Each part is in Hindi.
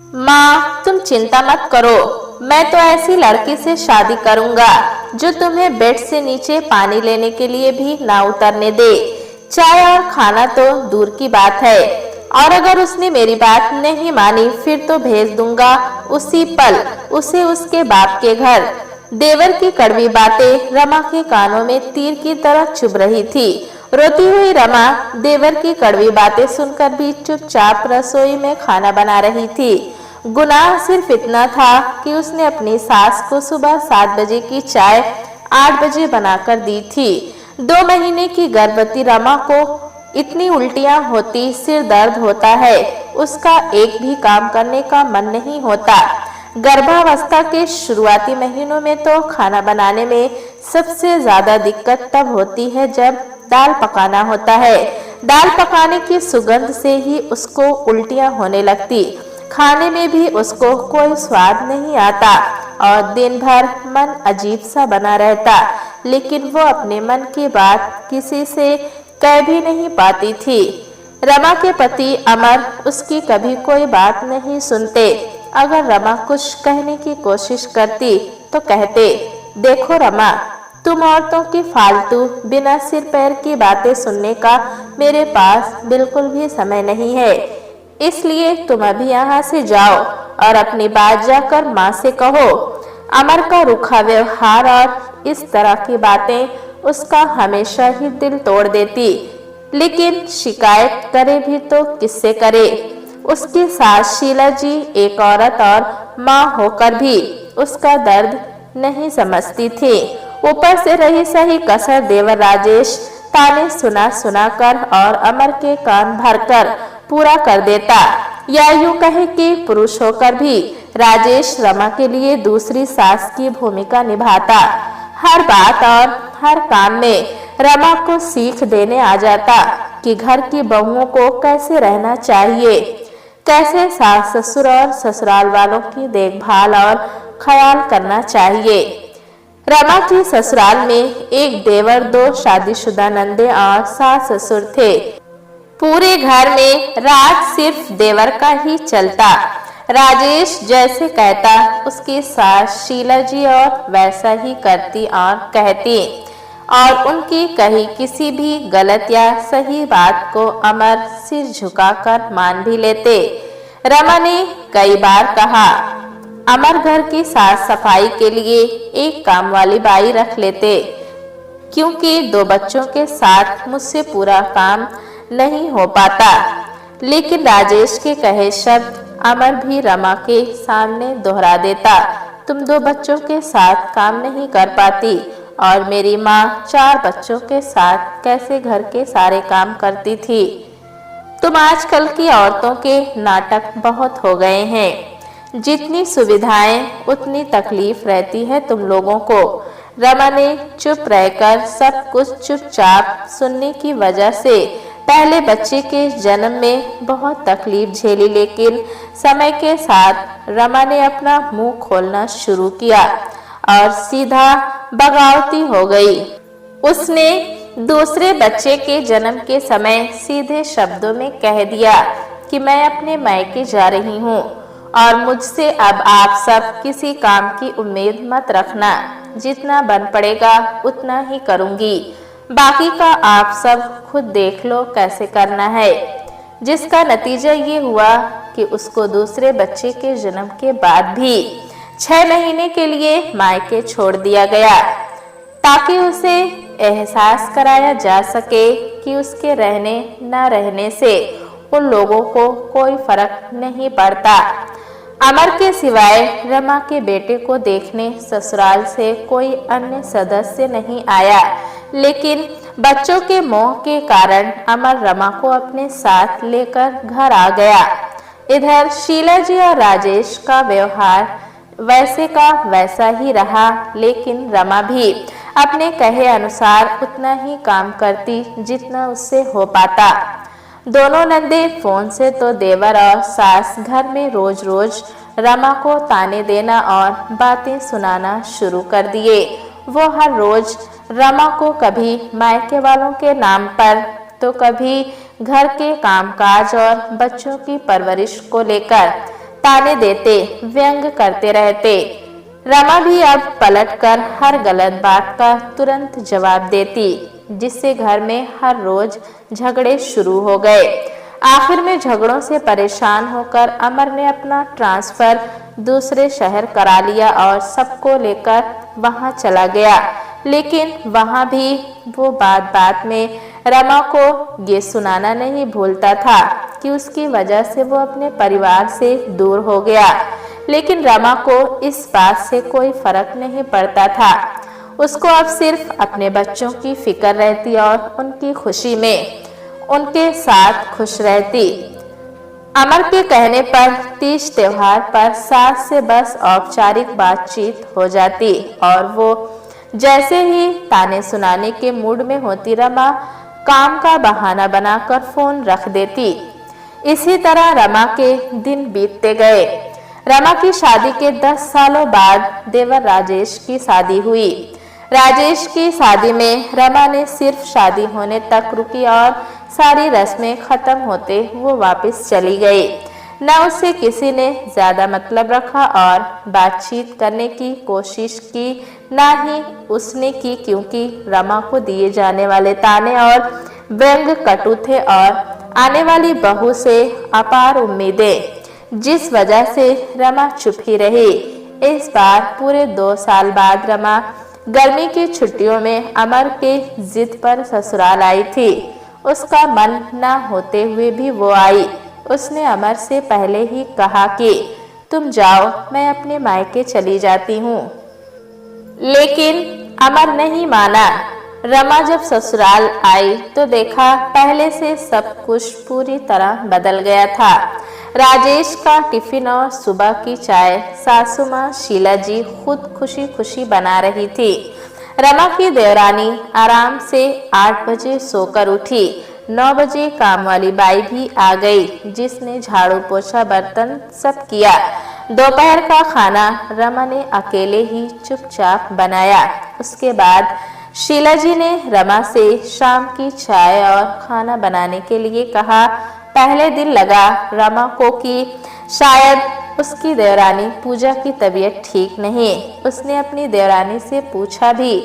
माँ तुम चिंता मत करो, मैं तो ऐसी लड़की से शादी करूंगा जो तुम्हें बेड से नीचे पानी लेने के लिए भी ना उतरने दे। चाय और खाना तो दूर की बात है, और अगर उसने मेरी बात नहीं मानी फिर तो भेज दूंगा उसी पल उसे उसके बाप के घर। देवर की कड़वी बातें रमा के कानों में तीर की तरह चुभ रही थी। रोती हुई रमा देवर की कड़वी बातें सुनकर भी चुपचाप रसोई में खाना बना रही थी। गुनाह सिर्फ इतना था कि उसने अपनी सास को सुबह 7 बजे की चाय 8 बजे बनाकर दी थी। 2 महीने की गर्भवती रमा को इतनी उल्टियां होती, सिर दर्द होता है, उसका एक भी काम करने का मन नहीं होता। गर्भावस्था के शुरुआती महीनों में तो खाना बनाने में सबसे ज्यादा दिक्कत तब होती है जब दाल पकाना होता है। दाल पकाने की सुगंध से ही उसको उल्टियां होने लगती, खाने में भी उसको कोई स्वाद नहीं आता और दिन भर मन अजीब सा बना रहता। लेकिन वो अपने मन की बात किसी से कह भी नहीं पाती थी। रमा के पति अमर उसकी कभी कोई बात नहीं सुनते। अगर रमा कुछ कहने की कोशिश करती तो कहते, देखो रमा, तुम औरतों की फालतू बिना सिर पैर की बातें सुनने का मेरे पास बिल्कुल भी समय नहीं है, इसलिए तुम अभी यहाँ से जाओ और अपनी बात जाकर माँ से कहो। अमर का रूखा व्यवहार और इस तरह की बातें उसका हमेशा ही दिल तोड़ देती, लेकिन शिकायत करे भी तो किससे करे। उसकी सास शीला जी एक औरत और माँ होकर भी उसका दर्द नहीं समझती थी। ऊपर से रही सही कसर देवर राजेश ताने सुना सुना कर और अमर के कान भरकर पूरा कर देता, या यूं कहे कि पुरुष होकर भी राजेश रमा के लिए दूसरी सास की भूमिका निभाता। हर बात और हर काम में रमा को सीख देने आ जाता कि घर की बहुओं को कैसे रहना चाहिए, कैसे सास ससुर और ससुराल वालों की देखभाल और ख्याल करना चाहिए। रमा की ससुराल में एक देवर, 2 शादीशुदा नंदे और सास ससुर थे। पूरे घर में राज सिर्फ देवर का ही चलता। राजेश जैसे कहता उसकी सास शीला जी और वैसा ही करती और कहती, और उनकी कही किसी भी गलत या सही बात को अमर सिर झुकाकर मान भी लेते। रमा ने कई बार कहा, अमर घर की साफ सफाई के लिए एक काम वाली बाई रख लेते, क्योंकि 2 बच्चों के साथ मुझसे पूरा काम नहीं हो पाता। लेकिन राजेश के कहे शब्द अमर भी रमा के सामने दोहरा देता, तुम 2 बच्चों के साथ काम नहीं कर पाती और मेरी माँ 4 बच्चों के साथ कैसे घर के सारे काम करती थी। तुम आजकल की औरतों के नाटक बहुत हो गए हैं, जितनी सुविधाएं उतनी तकलीफ रहती है तुम लोगों को। रमा ने चुप रहकर सब कुछ चुपचाप सुनने की वजह से पहले बच्चे के जन्म में बहुत तकलीफ झेली, लेकिन समय के साथ रमा ने अपना मुंह खोलना शुरू किया और सीधा बगावती हो गई। उसने दूसरे बच्चे के जन्म के समय सीधे शब्दों में कह दिया कि मैं अपने मायके जा रही हूँ और मुझसे अब आप सब किसी काम की उम्मीद मत रखना, जितना बन पड़ेगा उतना ही करूँगी, बाकी का आप सब खुद देख लो कैसे करना है। जिसका नतीजा ये हुआ कि उसको दूसरे बच्चे के जन्म के बाद भी 6 महीने के लिए मायके छोड़ दिया गया, ताकि उसे एहसास कराया जा सके कि उसके रहने न रहने से उन लोगों को कोई फर्क नहीं पड़ता। अमर के सिवाय रमा के बेटे को देखने ससुराल से कोई अन्य सदस्य नहीं आया, लेकिन बच्चों के मोह के कारण अमर रमा को अपने साथ लेकर घर आ गया। इधर शीला जी और राजेश का व्यवहार वैसे का वैसा ही रहा, लेकिन रमा भी अपने कहे अनुसार उतना ही काम करती जितना उससे हो पाता। दोनों नंदे फोन से तो देवर और सास घर में रोज रोज रमा को ताने देना और बातें सुनाना शुरू कर दिए। वो हर रोज रमा को कभी मायके वालों के नाम पर तो कभी घर के कामकाज और बच्चों की परवरिश को लेकर ताने देते, व्यंग करते रहते। रमा भी अब पलटकर हर गलत बात का तुरंत जवाब देती, जिससे घर में हर रोज झगड़े शुरू हो गए। आखिर में झगड़ों से परेशान होकर अमर ने अपना ट्रांसफर दूसरे शहर करा लिया और सबको लेकर वहां चला गया। लेकिन वहां भी वो बात बात में रमा को ये सुनाना नहीं भूलता था कि उसकी वजह से वो अपने परिवार से दूर हो गया। लेकिन रमा को इस बात से कोई फर्क नहीं पड़ता था। उसको अब सिर्फ अपने बच्चों की फिक्र रहती और उनकी खुशी में उनके साथ खुश रहती। अमर के कहने पर तीज त्योहार पर सास से बस औपचारिक बातचीत हो जाती और वो जैसे ही ताने सुनाने के मूड में होती, रमा काम का बहाना बनाकर फोन रख देती। इसी तरह रमा के दिन बीतते गए। रमा की शादी के 10 सालों बाद देवर राजेश की शादी हुई। राजेश की शादी में रमा ने सिर्फ शादी होने तक रुकी और सारी रस्में खत्म होते वो वापस चली गई। न उससे किसी ने ज्यादा मतलब रखा और बातचीत करने की कोशिश की, न ही उसने की, क्योंकि रमा को दिए जाने वाले ताने और व्यंग कटु थे और आने वाली बहू से अपार उम्मीदें, जिस वजह से रमा चुप ही रही। इस बार पूरे 2 साल बाद रमा गर्मी की छुट्टियों में अमर के जिद पर ससुराल आई थी। उसका मन न होते हुए भी वो आई। उसने अमर से पहले ही कहा कि तुम जाओ, मैं अपने मायके चली जाती हूँ। लेकिन अमर नहीं माना। रमा जब ससुराल आई तो देखा पहले से सब कुछ पूरी तरह बदल गया था। राजेश का टिफिन और सुबह की चाय सासू माँ शीला जी खुद खुशी खुशी बना रही थी। रमा की देवरानी आराम से 8 बजे सोकर उठी। 9 बजे काम वाली बाई भी आ गई, जिसने झाड़ू पोछा बर्तन सब किया। दोपहर का खाना रमा ने अकेले ही चुपचाप बनाया। उसके बाद शीला जी ने रमा से शाम की चाय और खाना बनाने के लिए कहा। पहले दिन लगा रमा को कि शायद उसकी देवरानी पूजा की तबीयत ठीक नहीं। उसने अपनी देवरानी से पूछा भी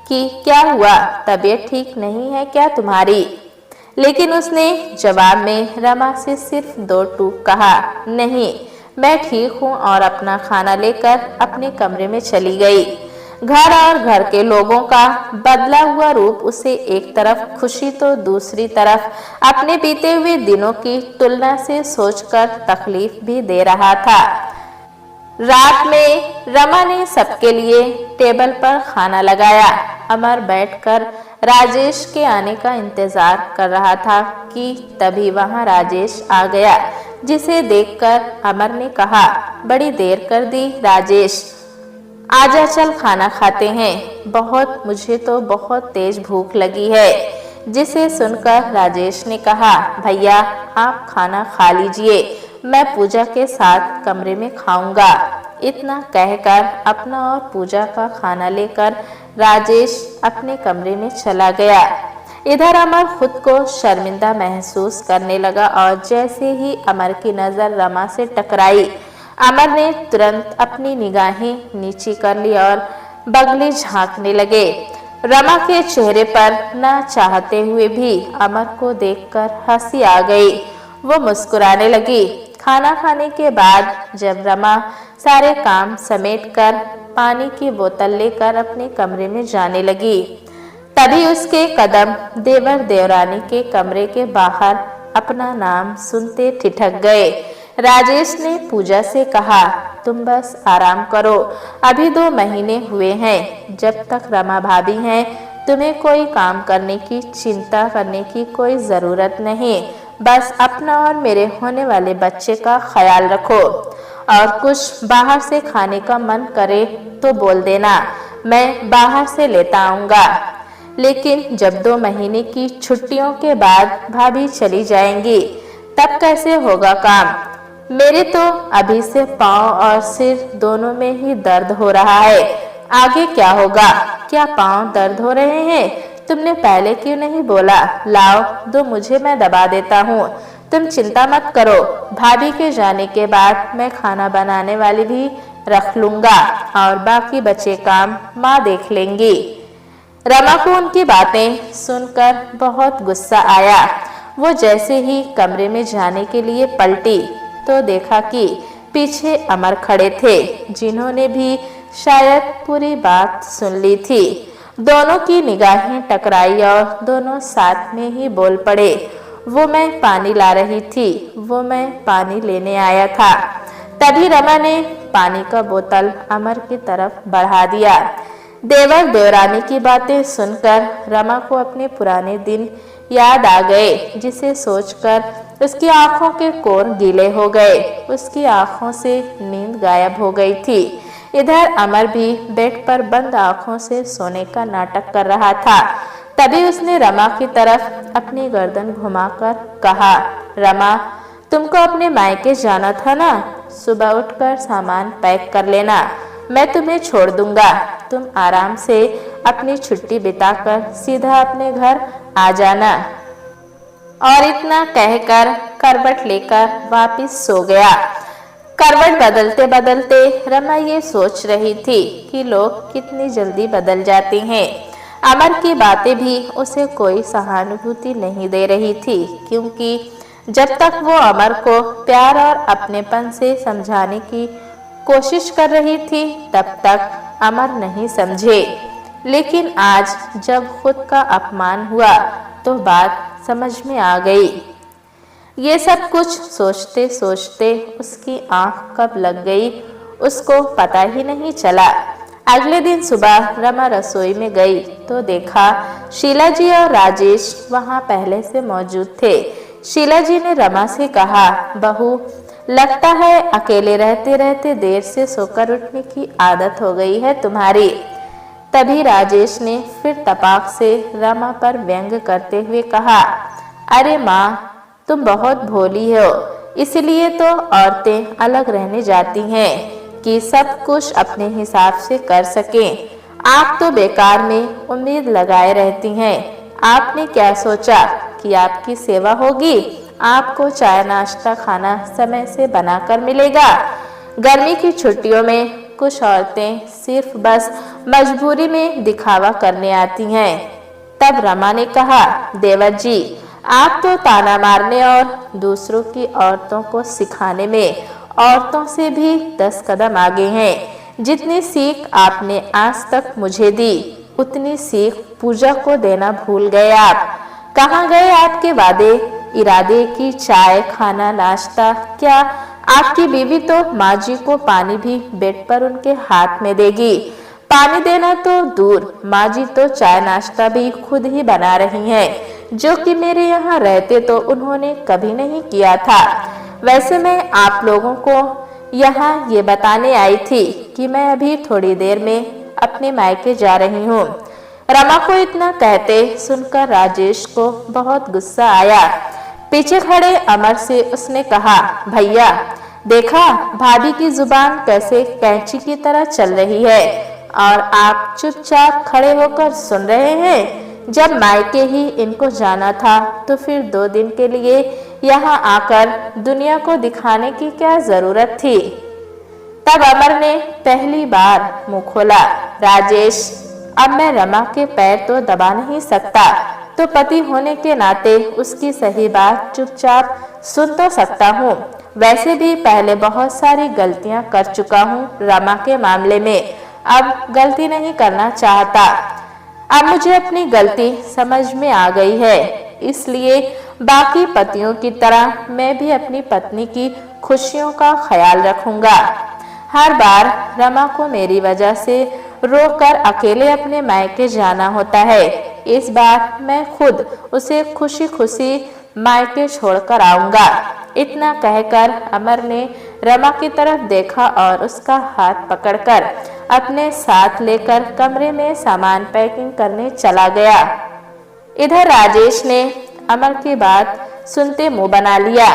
कि क्या हुआ, तबीयत ठीक नहीं है क्या तुम्हारी? लेकिन उसने जवाब में रमा से सिर्फ 2 टूक कहा, नहीं मैं ठीक हूँ, और अपना खाना लेकर अपने कमरे में चली गई। घर और घर के लोगों का बदला हुआ रूप उसे एक तरफ खुशी तो दूसरी तरफ अपने बीते हुए दिनों की तुलना से सोचकर तकलीफ भी दे रहा था। रात में रमा ने सबके लिए टेबल पर खाना लगाया। अमर बैठकर राजेश के आने का इंतजार कर रहा था कि तभी वहां राजेश आ गया, जिसे देखकर अमर ने कहा, बड़ी देर कर दी राजेश, आजा चल खाना खाते हैं, मुझे तो बहुत तेज भूख लगी है। जिसे सुनकर राजेश ने कहा, भैया आप खाना खा लीजिए, मैं पूजा के साथ कमरे में खाऊंगा। इतना कहकर अपना और पूजा का खाना लेकर राजेश अपने कमरे में चला गया। इधर अमर खुद को शर्मिंदा महसूस करने लगा और जैसे ही अमर की नजर रमा से टकराई, अमर ने तुरंत अपनी निगाहें नीची कर ली और बगली झांकने लगे। रमा के चेहरे पर न चाहते हुए भी अमर को देखकर हंसी आ गई। वो मुस्कुराने लगी। खाना खाने के बाद जब रमा सारे काम समेटकर पानी की बोतल लेकर अपने कमरे में जाने लगी, तभी उसके कदम देवर देवरानी के कमरे के बाहर अपना नाम सुनते ठिठक गए। राजेश ने पूजा से कहा, तुम बस आराम करो, अभी 2 महीने हुए हैं। जब तक रमा भाभी हैं, तुम्हें कोई काम करने की चिंता करने की कोई जरूरत नहीं। बस अपना और मेरे होने वाले बच्चे का ख्याल रखो, और कुछ बाहर से खाने का मन करे तो बोल देना, मैं बाहर से लेता आऊंगा। लेकिन जब 2 महीने की छुट्टियों के बाद भाभी चली जाएंगी, तब कैसे होगा काम? मेरे तो अभी से पाँव और सिर दोनों में ही दर्द हो रहा है, आगे क्या होगा? क्या पाँव दर्द हो रहे हैं? तुमने पहले क्यों नहीं बोला? लाओ दो मुझे, मैं दबा देता हूँ। तुम चिंता मत करो, भाभी के जाने के बाद मैं खाना बनाने वाली भी रख लूंगा और बाकी बचे काम माँ देख लेंगी। रमा को उनकी बातें सुनकर बहुत गुस्सा आया। वो जैसे ही कमरे में जाने के लिए पलटी तो देखा कि पीछे अमर खड़े थे, जिन्होंने भी शायद पूरी बात सुन ली थी। दोनों की निगाहें टकराई और दोनों साथ में ही बोल पड़े, वो मैं पानी ला रही थी, वो मैं पानी लेने आया था। तभी रमा ने पानी का बोतल अमर की तरफ बढ़ा दिया। देवर देवरानी की बातें सुनकर रमा को अपने पुराने दिन याद आ गए, जिसे सोचकर उसकी आंखों के कोर गीले हो गए। उसकी आंखों से नींद गायब हो गई थी। इधर अमर भी बेड पर बंद आंखों से सोने का नाटक कर रहा था। तभी उसने रमा की तरफ अपनी गर्दन घुमाकर कहा, रमा, तुमको अपने मायके जाना था ना, सुबह उठकर सामान पैक कर लेना, मैं तुम्हें छोड़ दूंगा। तुम आराम से अपनी छुट्टी बिताकर सीधा अपने घर आ जाना। और इतना कहकर करवट लेकर वापस सो गया। करवट बदलते बदलते रमा ये सोच रही थी कि लोग कितनी जल्दी बदल जाते हैं। अमर की बातें भी उसे कोई सहानुभूति नहीं दे रही थी, क्योंकि जब तक वो अमर को प्यार और अपनेपन से समझाने की कोशिश कर रही थी, तब तक अमर नहीं समझे। लेकिन आज जब खुद का अपमान हुआ तो बात समझ में आ गई। ये सब कुछ सोचते सोचते उसकी आंख कब लग गई उसको पता ही नहीं चला। अगले दिन सुबह रमा रसोई में गई तो देखा शीला जी और राजेश वहां पहले से मौजूद थे। शीला जी ने रमा से कहा, बहू, लगता है अकेले रहते रहते देर से सोकर उठने की आदत हो गई है तुम्हारी। तभी राजेश ने फिर तपाक से रमा पर व्यंग करते हुए कहा, अरे माँ, तुम बहुत भोली हो, इसलिए तो औरतें अलग रहने जाती हैं कि सब कुछ अपने हिसाब से कर सकें। आप तो बेकार में उम्मीद लगाए रहती हैं। आपने क्या सोचा कि आपकी सेवा होगी? आपको चाय नाश्ता खाना समय से बनाकर मिलेगा। गर्मी की छुट्टियों में कुछ औरतें सिर्फ बस मजबूरी में दिखावा करने आती हैं। तब रमा ने कहा, देवर जी, आप तो ताना मारने और दूसरों की औरतं को सिखाने में औरतों से भी 10 कदम आगे हैं। जितनी सीख आपने आज तक मुझे दी, उतनी सीख पूजा को देना भूल गए आप। कहाँ गए आपके वादे इरादे की चाय खाना नाश्ता? क्या आपकी बीवी तो माँ जी को पानी भी बेड पर उनके हाथ में देगी? पानी देना तो दूर, माँ जी तो चाय नाश्ता भी खुद ही बना रही हैं, जो कि मेरे यहाँ रहते तो उन्होंने कभी नहीं किया था। वैसे मैं आप लोगों को यहाँ ये बताने आई थी कि मैं अभी थोड़ी देर में अपने मायके जा रही हूँ। रमा को इतना कहते सुनकर राजेश को बहुत गुस्सा आया। पीछे खड़े अमर से उसने कहा, भैया, देखा भाभी की जुबान कैसे कैंची की तरह चल रही है और आप चुपचाप खड़े होकर सुन रहे हैं। जब मायके ही इनको जाना था तो फिर 2 दिन के लिए यहाँ आकर दुनिया को दिखाने की क्या जरूरत थी? तब अमर ने पहली बार मुंह खोला, राजेश, अब मैं रमा के पैर तो दबा नहीं सकता, तो पति होने के नाते उसकी सही बात चुपचाप सुन तो सकता हूँ। वैसे भी पहले बहुत सारी गलतियाँ कर चुका हूँ रमा के मामले में, अब गलती नहीं करना चाहता। अब मुझे अपनी गलती समझ में आ गई है, इसलिए बाकी पतियों की तरह मैं भी अपनी पत्नी की खुशियों का ख्याल रखूंगा। हर बार रमा को मेरी वजह से रोकर अकेले अपने मायके जाना होता है। इस बार मैं खुद उसे खुशी खुशी मायके छोड़कर आऊंगा। इतना कहकर अमर ने रमा की तरफ देखा और उसका हाथ पकड़कर अपने साथ लेकर कमरे में सामान पैकिंग करने चला गया। इधर राजेश ने अमर की बात सुनते मुंह बना लिया,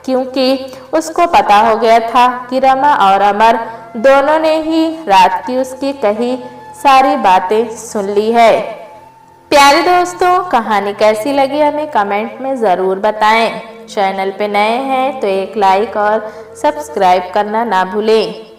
क्योंकि उसको पता हो गया था कि रमा और अमर दोनों ने ही रात की उसकी कही सारी बातें सुन ली है। प्यारे दोस्तों, कहानी कैसी लगी हमें कमेंट में ज़रूर बताएं। चैनल पे नए हैं तो एक लाइक और सब्सक्राइब करना ना भूलें।